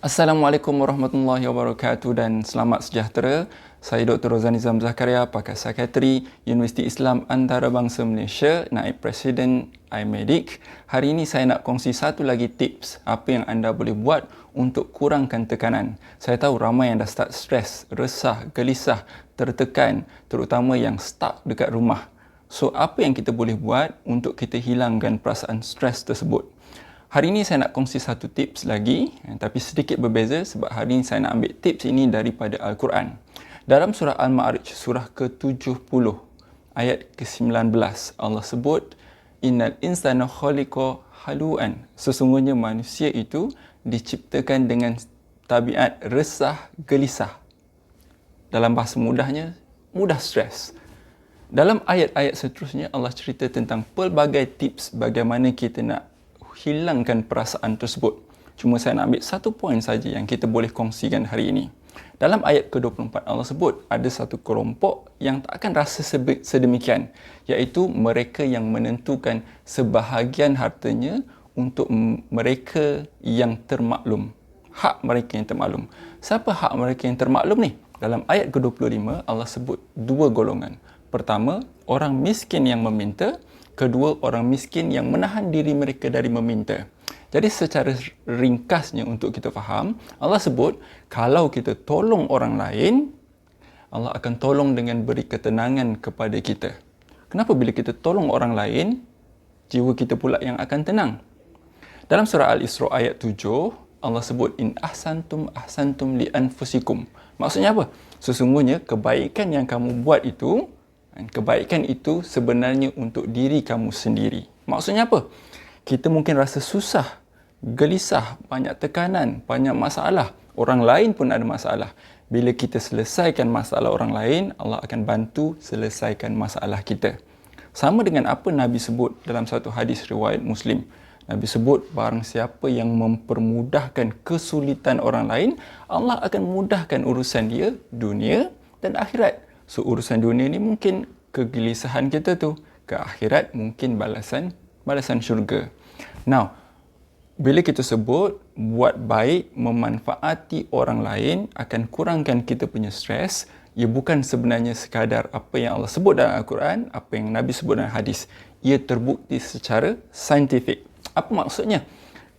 Assalamualaikum warahmatullahi wabarakatuh dan selamat sejahtera. Saya Dr. Rozan Nizam Zakaria, pakar psikiatri Universiti Islam Antarabangsa Malaysia, Naib Presiden iMedic. Hari ini saya nak kongsi satu lagi tips apa yang anda boleh buat untuk kurangkan tekanan. Saya tahu ramai yang dah start stres, resah, gelisah, tertekan, terutama yang stuck dekat rumah. So, apa yang kita boleh buat untuk kita hilangkan perasaan stres tersebut? Hari ini saya nak kongsi satu tips lagi, tapi sedikit berbeza sebab hari ini saya nak ambil tips ini daripada Al-Quran. Dalam surah Al-Ma'arij, surah ke-70, ayat ke-19, Allah sebut, Innal insana khuliqa halu'an. Sesungguhnya manusia itu diciptakan dengan tabiat resah, gelisah. Dalam bahasa mudahnya, mudah stres. Dalam ayat-ayat seterusnya, Allah cerita tentang pelbagai tips bagaimana kita nak hilangkan perasaan tersebut. Cuma saya nak ambil satu poin saja yang kita boleh kongsikan hari ini. Dalam ayat ke-24 Allah sebut ada satu kelompok yang tak akan rasa sedemikian, iaitu mereka yang menentukan sebahagian hartanya untuk mereka yang termaklum. Hak mereka yang termaklum. Siapa hak mereka yang termaklum ni? Dalam ayat ke-25 Allah sebut dua golongan. Pertama, orang miskin yang meminta. Kedua, orang miskin yang menahan diri mereka dari meminta. Jadi secara ringkasnya untuk kita faham, Allah sebut kalau kita tolong orang lain, Allah akan tolong dengan beri ketenangan kepada kita. Kenapa bila kita tolong orang lain, jiwa kita pula yang akan tenang? Dalam surah Al-Isra ayat 7, Allah sebut in ahsantum li anfusikum. Maksudnya apa? Sesungguhnya kebaikan yang kamu buat itu, kebaikan itu sebenarnya untuk diri kamu sendiri. Maksudnya apa? Kita mungkin rasa susah, gelisah, banyak tekanan, banyak masalah. Orang lain pun ada masalah. Bila kita selesaikan masalah orang lain, Allah akan bantu selesaikan masalah kita. Sama dengan apa Nabi sebut dalam satu hadis riwayat Muslim. Nabi sebut barang siapa yang mempermudahkan kesulitan orang lain, Allah akan mudahkan urusan dia, dunia dan akhirat. So, urusan dunia ni mungkin kegelisahan kita tu, ke akhirat mungkin balasan syurga. Now, bila kita sebut buat baik, memanfaati orang lain akan kurangkan kita punya stres, ia bukan sebenarnya sekadar apa yang Allah sebut dalam Al-Quran, apa yang Nabi sebut dalam hadis. Ia terbukti secara saintifik. Apa maksudnya?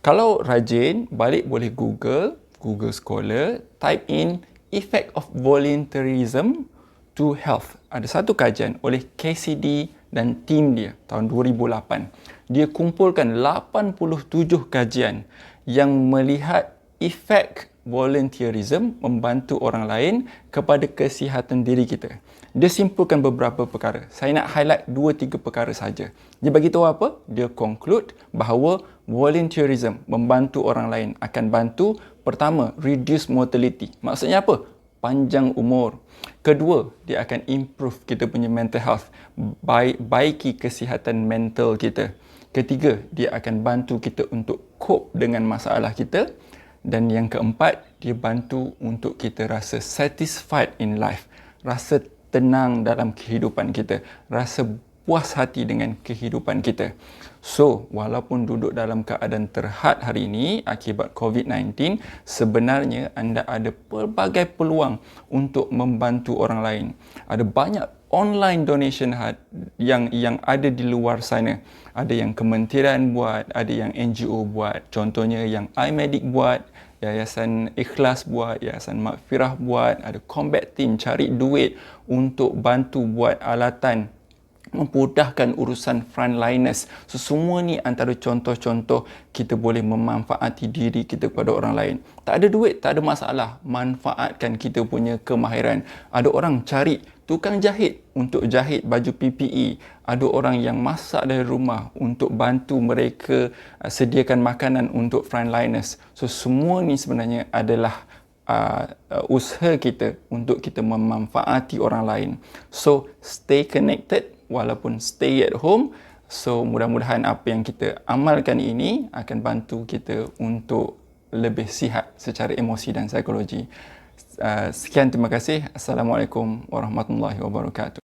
Kalau rajin, balik boleh Google Scholar, type in effect of volunteerism to health. Ada satu kajian oleh KCD dan tim dia tahun 2008. Dia kumpulkan 87 kajian yang melihat efek volunteerism membantu orang lain kepada kesihatan diri kita. Dia simpulkan beberapa perkara. Saya nak highlight 2-3 perkara saja. Dia bagi tahu apa? Dia conclude bahawa volunteerism membantu orang lain akan bantu, pertama, reduce mortality. Maksudnya apa? Panjang umur. Kedua, dia akan improve kita punya mental health, baiki kesihatan mental kita. Ketiga, dia akan bantu kita untuk cope dengan masalah kita. Dan yang keempat, dia bantu untuk kita rasa satisfied in life, rasa tenang dalam kehidupan kita, rasa puas hati dengan kehidupan kita. So, walaupun duduk dalam keadaan terhad hari ini akibat COVID-19, sebenarnya anda ada pelbagai peluang untuk membantu orang lain. Ada banyak online donation yang ada di luar sana. Ada yang kementerian buat, ada yang NGO buat. Contohnya yang iMedic buat, Yayasan Ikhlas buat, Yayasan Maghfirah buat, ada combat team cari duit untuk bantu buat alatan, memudahkan urusan frontliners. So, semua ni antara contoh-contoh kita boleh memanfaati diri kita kepada orang lain. Tak ada duit, tak ada masalah. Manfaatkan kita punya kemahiran. Ada orang cari tukang jahit untuk jahit baju PPE. Ada orang yang masak dari rumah untuk bantu mereka sediakan makanan untuk frontliners. So, semua ni sebenarnya adalah usaha kita untuk kita memanfaati orang lain. So, stay connected walaupun stay at home. So, mudah-mudahan apa yang kita amalkan ini akan bantu kita untuk lebih sihat secara emosi dan psikologi. Sekian, terima kasih. Assalamualaikum warahmatullahi wabarakatuh.